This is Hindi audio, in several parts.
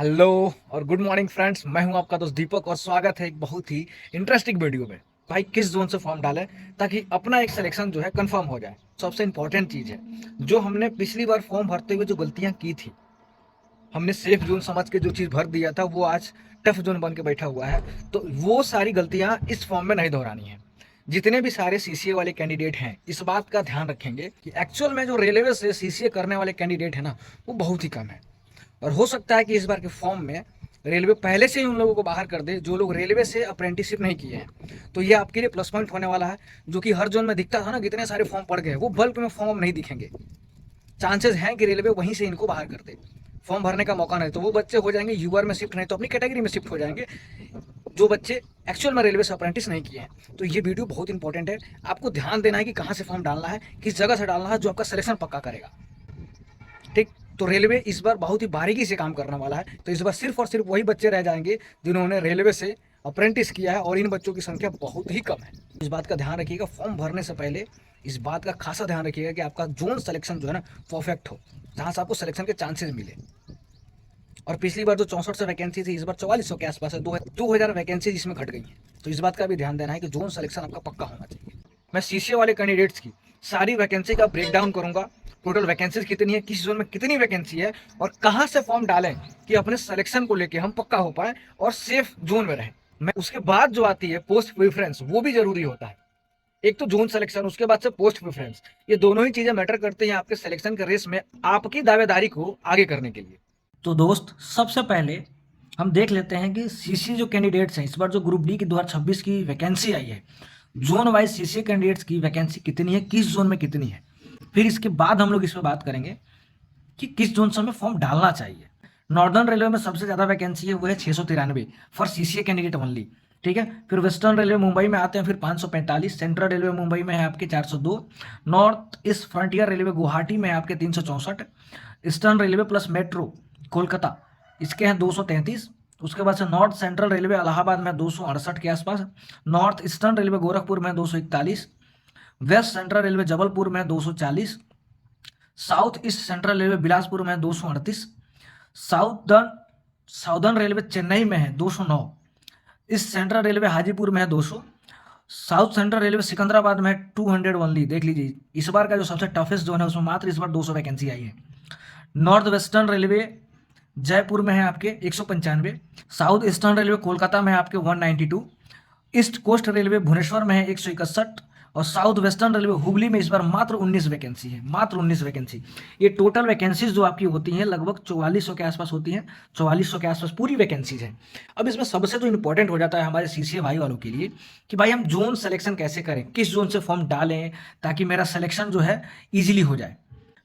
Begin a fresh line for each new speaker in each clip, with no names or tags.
हेलो और गुड मॉर्निंग फ्रेंड्स। मैं हूं आपका दोस्त दीपक और स्वागत है एक बहुत ही इंटरेस्टिंग वीडियो में। भाई किस जोन से फॉर्म डालें ताकि अपना एक सिलेक्शन जो है कंफर्म हो जाए। सबसे इंपॉर्टेंट चीज है जो हमने पिछली बार फॉर्म भरते हुए जो गलतियां की थी, हमने सेफ जोन समझ के जो चीज भर दिया था वो आज टफ जोन बन के बैठा हुआ है। तो वो सारी गलतियां इस फॉर्म में नहीं दोहरानी है। जितने भी सारे सीसीए वाले कैंडिडेट हैं इस बात का ध्यान रखेंगे कि एक्चुअल में जो रेलवे से सीसीए करने वाले कैंडिडेट है ना, वो बहुत ही कम है। और हो सकता है कि इस बार के फॉर्म में रेलवे पहले से ही उन लोगों को बाहर कर दे जो लोग रेलवे से अप्रेंटिसशिप नहीं किए हैं। तो ये आपके लिए प्लस पॉइंट होने वाला है। जो कि हर जोन में दिखता था ना, कितने सारे फॉर्म पड़ गए, वो बल्क में फॉर्म नहीं दिखेंगे। चांसेस हैं कि रेलवे वहीं से इनको बाहर कर दे। फॉर्म भरने का मौका नहीं तो वो बच्चे हो जाएंगे यूआर में शिफ्ट, नहीं तो अपनी कैटेगरी में शिफ्ट हो जाएंगे, जो बच्चे एक्चुअल में रेलवे से अप्रेंटिस नहीं किए हैं। तो ये वीडियो बहुत इंपॉर्टेंट है। आपको ध्यान देना है कि कहाँ से फॉर्म डालना है, किस जगह से डालना है, जो आपका सिलेक्शन पक्का करेगा। ठीक। तो रेलवे इस बार बहुत ही बारीकी से काम करने वाला है। तो इस बार सिर्फ और सिर्फ वही बच्चे रह जाएंगे जिन्होंने रेलवे से अप्रेंटिस किया है, और इन बच्चों की संख्या बहुत ही कम है। इस बात का ध्यान रखिएगा फॉर्म भरने से पहले। इस बात का खासा ध्यान रखिएगा कि आपका जोन सिलेक्शन जो है ना, परफेक्ट हो, जहाँ से आपको सिलेक्शन के चांसेस मिले। और पिछली बार जो 6400 वैकेंसी थी, इस बार 4400 के आसपास है। 2000 वैकेंसी इसमें घट गई है। तो इस बात का भी ध्यान देना है कि जोन सिलेक्शन आपका पक्का होना चाहिए। मैं सीसीए वाले कैंडिडेट्स की सारी वैकेंसी का ब्रेक डाउन करूंगा। टोटल वैकेंसीज कितनी है, किस जोन में कितनी वैकेंसी है, और कहाँ से फॉर्म डालें कि अपने सिलेक्शन को लेके हम पक्का हो पाए और सेफ जोन में रहें। मैं उसके बाद जो आती है पोस्ट प्रेफरेंस, वो भी जरूरी होता है। एक तो जोन सिलेक्शन, उसके बाद से पोस्ट प्रेफरेंस, ये दोनों ही चीजें मैटर करते हैं आपके सिलेक्शन के रेस में आपकी दावेदारी को आगे करने के लिए। तो दोस्त, सबसे पहले हम देख लेते हैं कि सीसी जो कैंडिडेट्स हैं, इस बार जो ग्रुप डी की 2026 की वैकेंसी आई है, जोन वाइज सीसी कैंडिडेट्स की वैकेंसी कितनी है, किस जोन में कितनी है। फिर इसके बाद हम लोग इस पर बात करेंगे कि किस जोन से हमें फॉर्म डालना चाहिए। नॉर्दर्न रेलवे में सबसे ज़्यादा वैकेंसी है, वो है 693 फॉर सीसीए कैंडिडेट ओनली। ठीक है। फिर वेस्टर्न रेलवे मुंबई में आते हैं, फिर 545। सेंट्रल रेलवे मुंबई में है आपके 402। North east frontier railway Guwahati में है आपके 364। Eastern railway plus metro Kolkata, इसके हैं 233। उसके बाद से नॉर्थ सेंट्रल रेलवे इलाहाबाद में 268 के आसपास। नॉर्थ ईस्टर्न रेलवे गोरखपुर में 241। वेस्ट सेंट्रल रेलवे जबलपुर में 240। South east central railway Bilaspur में 238। साउदर्न साउदर्न रेलवे चेन्नई में है 209। ईस्ट सेंट्रल रेलवे हाजीपुर में है 200। साउथ सेंट्रल रेलवे सिकंदराबाद में है 200 ओनली। देख लीजिए, इस बार का जो सबसे टफेस्ट जोन है उसमें मात्र इस बार 200 वैकेंसी आई है। नॉर्थ वेस्टर्न रेलवे जयपुर में है आपके 195। साउथ ईस्टर्न रेलवे कोलकाता में है आपके 192। ईस्ट कोस्ट रेलवे भुवनेश्वर में है 161। और साउथ वेस्टर्न रेलवे हुबली में इस बार मात्र 19 वैकेंसी है, मात्र 19 वैकेंसी। ये टोटल वैकेंसीज जो आपकी होती हैं लगभग 4400 के आसपास होती हैं। 4400 के आसपास पूरी वैकेंसीज हैं। अब इसमें सबसे जो इंपॉर्टेंट हो जाता है हमारे सीसीए भाई वालों के लिए कि भाई हम जोन सेलेक्शन कैसे करें, किस जोन से फॉर्म डालें ताकि मेरा सिलेक्शन जो है ईजिली हो जाए।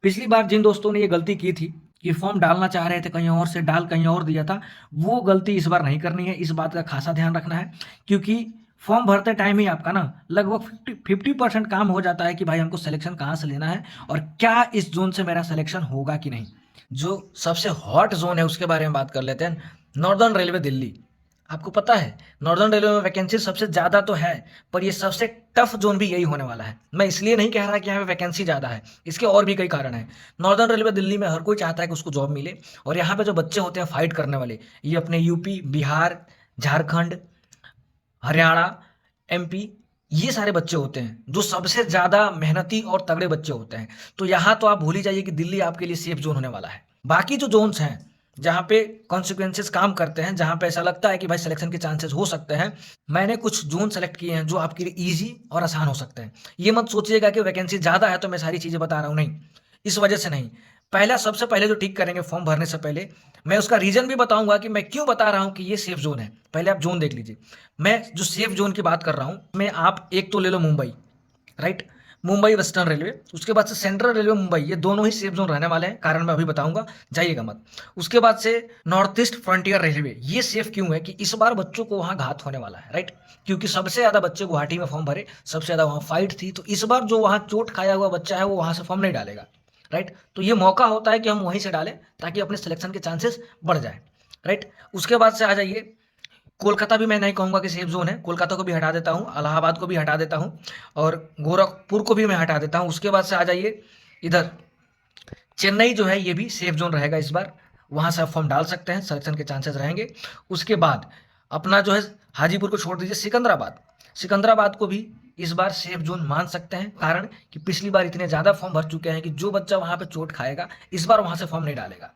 पिछली बार जिन दोस्तों ने ये गलती की थी कि फॉर्म डालना चाह रहे थे कहीं और से, डाल कहीं और दिया था, वो गलती इस बार नहीं करनी है। इस बात का खासा ध्यान रखना है, क्योंकि फॉर्म भरते टाइम ही आपका ना लगभग 50% काम हो जाता है कि भाई हमको सिलेक्शन कहाँ से लेना है और क्या इस जोन से मेरा सिलेक्शन होगा कि नहीं। जो सबसे हॉट जोन है उसके बारे में बात कर लेते हैं। Northern railway Delhi. आपको पता है नॉर्दर्न रेलवे में वैकेंसी सबसे ज़्यादा तो है, पर ये सबसे टफ जोन भी यही होने वाला है। मैं इसलिए नहीं कह रहा कि यहाँ पे वैकेंसी ज़्यादा है, इसके और भी कई कारण हैं। नॉर्दर्न रेलवे दिल्ली में हर कोई चाहता है कि उसको जॉब मिले, और यहाँ पे जो बच्चे होते हैं फाइट करने वाले, ये अपने यूपी, बिहार, झारखंड, हरियाणा, एमपी, ये सारे बच्चे होते हैं जो सबसे ज़्यादा मेहनती और तगड़े बच्चे होते हैं। तो यहाँ तो आप भूल ही जाइए कि दिल्ली आपके लिए सेफ जोन होने वाला है। बाकी जो जोन्स हैं जहाँ पे कॉन्सिक्वेंसेस काम करते हैं, जहाँ पे ऐसा लगता है कि भाई सिलेक्शन के चांसेस हो सकते हैं, मैंने कुछ जोन सेलेक्ट किए हैं जो आपके लिए ईजी और आसान हो सकते हैं। ये मत सोचिएगा कि वैकेंसी ज़्यादा है तो मैं सारी चीज़ें बता रहा हूँ, नहीं, इस वजह से नहीं। पहला सबसे पहले जो ठीक करेंगे फॉर्म भरने से पहले, मैं उसका रीजन भी बताऊंगा कि मैं क्यों बता रहा हूं कि ये सेफ जोन है। पहले आप जोन देख लीजिए। मैं जो सेफ जोन की बात कर रहा हूं, मैं आप एक तो ले लो Mumbai, right, Mumbai western railway. उसके बाद से सेंट्रल रेलवे मुंबई, ये दोनों ही सेफ जोन रहने वाले हैं, कारण मैं अभी बताऊंगा, जाइएगा मत। उसके बाद से नॉर्थ ईस्ट फ्रंटियर रेलवे, ये सेफ क्यों है कि इस बार बच्चों को वहां घात होने वाला है, राइट, क्योंकि सबसे ज्यादा बच्चे गुवाहाटी में फॉर्म भरे, सबसे ज्यादा वहां फाइट थी, तो इस बार जो वहां चोट खाया हुआ बच्चा है वो वहां से फॉर्म नहीं डालेगा, राइट। तो ये मौका होता है कि हम वहीं से डालें ताकि अपने सिलेक्शन के चांसेस बढ़ जाए, राइट। उसके बाद से आ जाइए कोलकाता, भी मैं नहीं कहूँगा कि सेफ जोन है, कोलकाता को भी हटा देता हूँ, इलाहाबाद को भी हटा देता हूँ, और गोरखपुर को भी मैं हटा देता हूँ। उसके बाद से आ जाइए इधर चेन्नई, जो है ये भी सेफ जोन रहेगा इस बार। वहाँ से आप फॉर्म डाल सकते हैं, सिलेक्शन के चांसेस रहेंगे। उसके बाद अपना जो है हाजीपुर को छोड़ दीजिए, सिकंदराबाद को भी इस बार सेफ जोन मान सकते हैं, कारण कि पिछली बार इतने ज़्यादा फॉर्म भर चुके हैं कि जो बच्चा वहाँ पे चोट खाएगा इस बार वहाँ से फॉर्म नहीं डालेगा,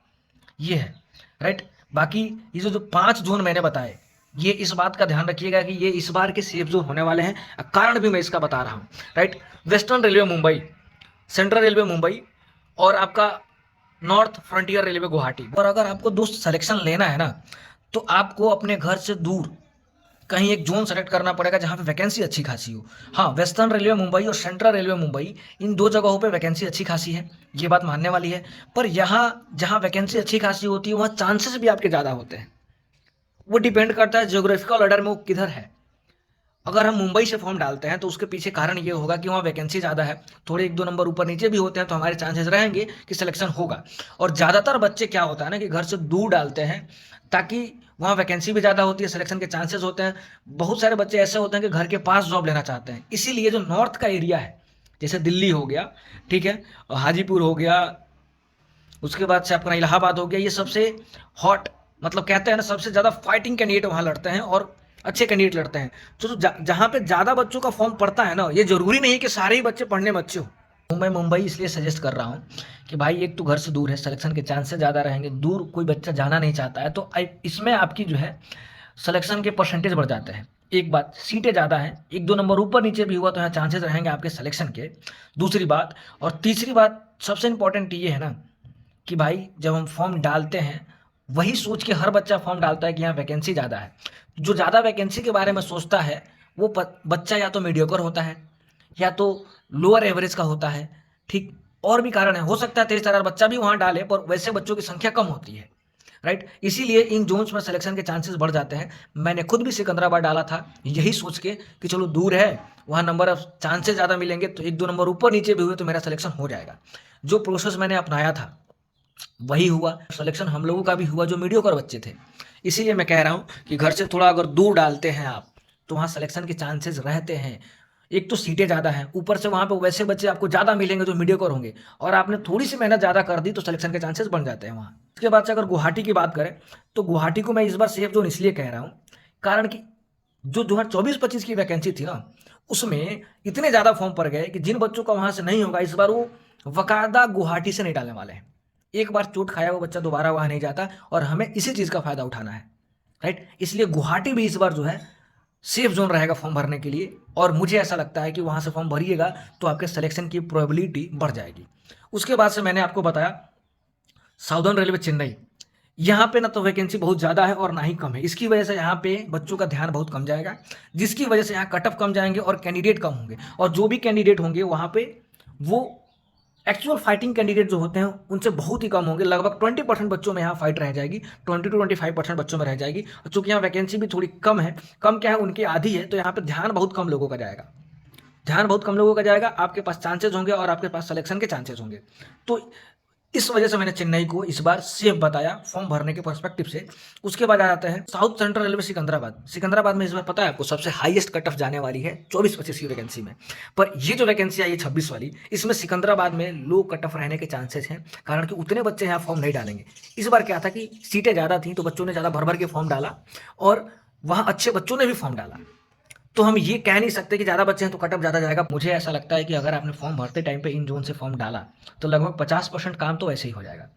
ये है। राइट, बाकी ये जो 5 जोन मैंने बताए, ये इस बात का ध्यान रखिएगा कि ये इस बार के सेफ जोन होने वाले हैं, कारण भी मैं इसका बता रहा हूँ। Right, western railway Mumbai, central railway Mumbai और आपका नॉर्थ फ्रंटियर रेलवे गुवाहाटी। और अगर आपको दोस्त सिलेक्शन लेना है ना, तो आपको अपने घर से दूर कहीं एक जोन सेलेक्ट करना पड़ेगा जहाँ पे वैकेंसी अच्छी खासी हो। हाँ, वेस्टर्न रेलवे मुंबई और सेंट्रल रेलवे मुंबई, इन 2 जगहों पे वैकेंसी अच्छी खासी है, ये बात मानने वाली है। पर यहाँ जहाँ वैकेंसी अच्छी खासी होती है वहाँ चांसेस भी आपके ज़्यादा होते हैं। वो डिपेंड करता है जियोग्राफिकल ऑर्डर में वो किधर है। अगर हम मुंबई से फॉर्म डालते हैं तो उसके पीछे कारण ये होगा कि वहाँ वैकेंसी ज़्यादा है, थोड़े 1-2 नंबर ऊपर नीचे भी होते हैं, तो हमारे चांसेस रहेंगे कि सिलेक्शन होगा। और ज़्यादातर बच्चे क्या होता है ना कि घर से दूर डालते हैं, ताकि वहाँ वैकेंसी भी ज़्यादा होती है, सिलेक्शन के चांसेस होते हैं। बहुत सारे बच्चे ऐसे होते हैं कि घर के पास जॉब लेना चाहते हैं, इसीलिए जो नॉर्थ का एरिया है, जैसे दिल्ली हो गया, ठीक है, हाजीपुर हो गया, उसके बाद से अपना इलाहाबाद हो गया, ये सबसे हॉट, मतलब कहते हैं ना सबसे ज़्यादा फाइटिंग कैंडिडेट वहाँ लड़ते हैं और अच्छे कैंडिडेट लड़ते हैं। तो जहाँ पे ज़्यादा बच्चों का फॉर्म पड़ता है ना, ये जरूरी नहीं कि सारे ही बच्चे पढ़ने में अच्छे हो। मैं मुंबई इसलिए सजेस्ट कर रहा हूँ कि भाई एक तो घर से दूर है, सिलेक्शन के चांसेस ज़्यादा रहेंगे, दूर कोई बच्चा जाना नहीं चाहता है, तो इसमें आपकी जो है सिलेक्शन के परसेंटेज बढ़ जाते हैं। एक बात, सीटें ज़्यादा हैं, 1-2 नंबर ऊपर नीचे भी हुआ तो यहाँ चांसेस रहेंगे आपके सिलेक्शन के, दूसरी बात। और तीसरी बात सबसे इंपॉर्टेंट ये है ना कि भाई जब हम फॉर्म डालते हैं, वही सोच के हर बच्चा फॉर्म डालता है कि यहाँ वैकेंसी ज़्यादा है। जो ज़्यादा वैकेंसी के बारे में सोचता है वो बच्चा या तो मीडियोकर होता है या तो लोअर एवरेज का होता है, ठीक। और भी कारण है, हो सकता है 23,000 बच्चा भी वहाँ डाले, पर वैसे बच्चों की संख्या कम होती है। राइट, इसीलिए इन जोन्स में सिलेक्शन के चांसेस बढ़ जाते हैं। मैंने खुद भी सिकंदराबाद डाला था यही सोच के कि चलो दूर है, वहाँ नंबर ऑफ चांसेस ज़्यादा मिलेंगे, तो 1-2 नंबर ऊपर नीचे भी हुए तो मेरा सिलेक्शन हो जाएगा। जो प्रोसेस मैंने अपनाया था वही हुआ, सिलेक्शन हम लोगों का भी हुआ जो मीडियोकर बच्चे थे। इसीलिए मैं कह रहा हूँ कि घर से थोड़ा अगर दूर डालते हैं आप, तो वहाँ सिलेक्शन के चांसेस रहते हैं। एक तो सीटें ज़्यादा हैं, ऊपर से वहाँ पे वैसे बच्चे आपको ज़्यादा मिलेंगे जो मीडियोकर होंगे, और आपने थोड़ी सी मेहनत ज़्यादा कर दी तो सिलेक्शन के चांसेस बन जाते हैं वहाँ। उसके बाद से अगर गुवाहाटी की बात करें, तो गुवाहाटी को मैं इस बार सेफ जोन इसलिए कह रहा हूँ, कारण कि जो 2024-25 की वैकेंसी थी ना, उसमें इतने ज़्यादा फॉर्म पड़ गए कि जिन बच्चों का वहाँ से नहीं होगा, इस बार वो बाकायदा गुवाहाटी से नहीं डालने वाले हैं। एक बार चोट खाया हुआ बच्चा दोबारा वहाँ नहीं जाता, और हमें इसी चीज़ का फायदा उठाना है। राइट, इसलिए गुवाहाटी भी इस बार जो है सेफ जोन रहेगा फॉर्म भरने के लिए, और मुझे ऐसा लगता है कि वहाँ से फॉर्म भरिएगा तो आपके सिलेक्शन की प्रोबेबिलिटी बढ़ जाएगी। उसके बाद से मैंने आपको बताया साउदर्न रेलवे चेन्नई, यहाँ पे ना तो वैकेंसी बहुत ज़्यादा है और ना ही कम है, इसकी वजह से यहाँ पे बच्चों का ध्यान बहुत कम जाएगा, जिसकी वजह से यहाँ कट ऑफ कम जाएंगे और कैंडिडेट कम होंगे, और जो भी कैंडिडेट होंगे वहाँ पे वो एक्चुअल फाइटिंग कैंडिडेट जो होते हैं उनसे बहुत ही कम होंगे। लगभग 20% बच्चों में यहाँ फाइट रह जाएगी, 20 to 25% बच्चों में रह जाएगी। और चूंकि यहाँ वैकेंसी भी थोड़ी कम है, कम क्या है उनकी आधी है, तो यहाँ पे ध्यान बहुत कम लोगों का जाएगा, आपके पास चांसेस होंगे और आपके पास सिलेक्शन के चांसेस होंगे। तो इस वजह से मैंने चेन्नई को इस बार सेफ बताया फॉर्म भरने के पर्सपेक्टिव से। उसके बाद आ जाते हैं साउथ सेंट्रल रेलवे सिकंदराबाद में इस बार पता है आपको सबसे हाईएस्ट कट ऑफ जाने वाली है 24-25 की वैकेंसी में। पर ये जो वैकेंसी आई है 26 वाली, इसमें सिकंदराबाद में लो कट ऑफ रहने के चांसेस हैं, कारण कि उतने बच्चे यहाँ फॉर्म नहीं डालेंगे। इस बार क्या था कि सीटें ज़्यादा थी तो बच्चों ने ज़्यादा भर भर के फॉर्म डाला, और वहाँ अच्छे बच्चों ने भी फॉर्म डाला। तो हम ये कह नहीं सकते कि ज़्यादा बच्चे हैं तो कटअप ज़्यादा जाएगा। मुझे ऐसा लगता है कि अगर आपने फॉर्म भरते टाइम पे इन जोन से फॉर्म डाला तो लगभग 50% काम तो ऐसे ही हो जाएगा।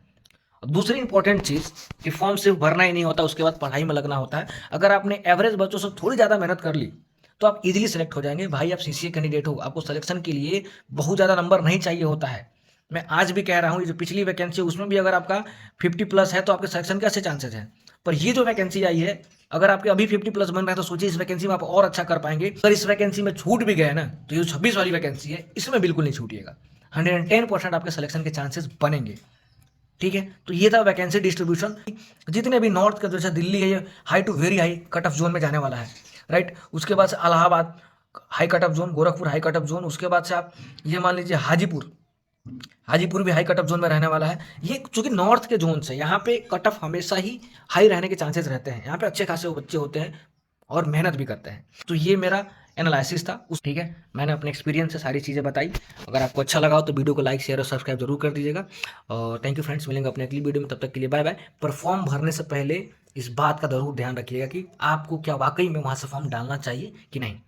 और दूसरी इंपॉर्टेंट चीज़ कि फॉर्म सिर्फ भरना ही नहीं होता, उसके बाद पढ़ाई में लगना होता है। अगर आपने एवरेज बच्चों से थोड़ी ज़्यादा मेहनत कर ली तो आप इजीली सेलेक्ट हो जाएंगे। भाई आप सीसीए कैंडिडेट हो, आपको सिलेक्शन के लिए बहुत ज़्यादा नंबर नहीं चाहिए होता है। मैं आज भी कह रहा हूँ, ये जो पिछली वैकेंसी उसमें भी अगर आपका 50+ है तो आपके सिलेक्शन के अच्छे चांसेस हैं। पर ये जो वैकेंसी आई है, अगर आपके अभी 50+ बन रहे हैं तो सोचिए इस वैकेंसी में आप और अच्छा कर पाएंगे। अगर इस वैकेंसी में छूट भी गए ना, तो ये 26 वाली वैकेंसी है, इसमें बिल्कुल नहीं छूटिएगा। 110% आपके सिलेक्शन के चांसेस बनेंगे। ठीक है, तो ये था वैकेंसी डिस्ट्रीब्यूशन। जितने भी नॉर्थ का जैसे दिल्ली है, ये high to very high cut off zone में जाने वाला है। राइट, उसके बाद से Allahabad high cut off zone, Gorakhpur high cut off zone, उसके बाद से आप ये मान लीजिए हाजीपुर भी हाई कट ऑफ जोन में रहने वाला है। ये चूंकि नॉर्थ के जोन से यहाँ पे कट ऑफ हमेशा ही हाई रहने के चांसेस रहते हैं। यहाँ पे अच्छे खासे बच्चे होते हैं और मेहनत भी करते हैं। तो ये मेरा एनालिसिस था उस, ठीक है। मैंने अपने एक्सपीरियंस से सारी चीज़ें बताई। अगर आपको अच्छा लगा हो तो वीडियो को लाइक शेयर और सब्सक्राइब जरूर कर दीजिएगा। और थैंक यू फ्रेंड्स, मिलेंगे अपने अगली वीडियो में, तब तक के लिए बाय बाय। पर फॉर्म भरने से पहले इस बात का जरूर ध्यान रखिएगा कि आपको क्या वाकई में वहाँ से फॉर्म डालना चाहिए कि नहीं।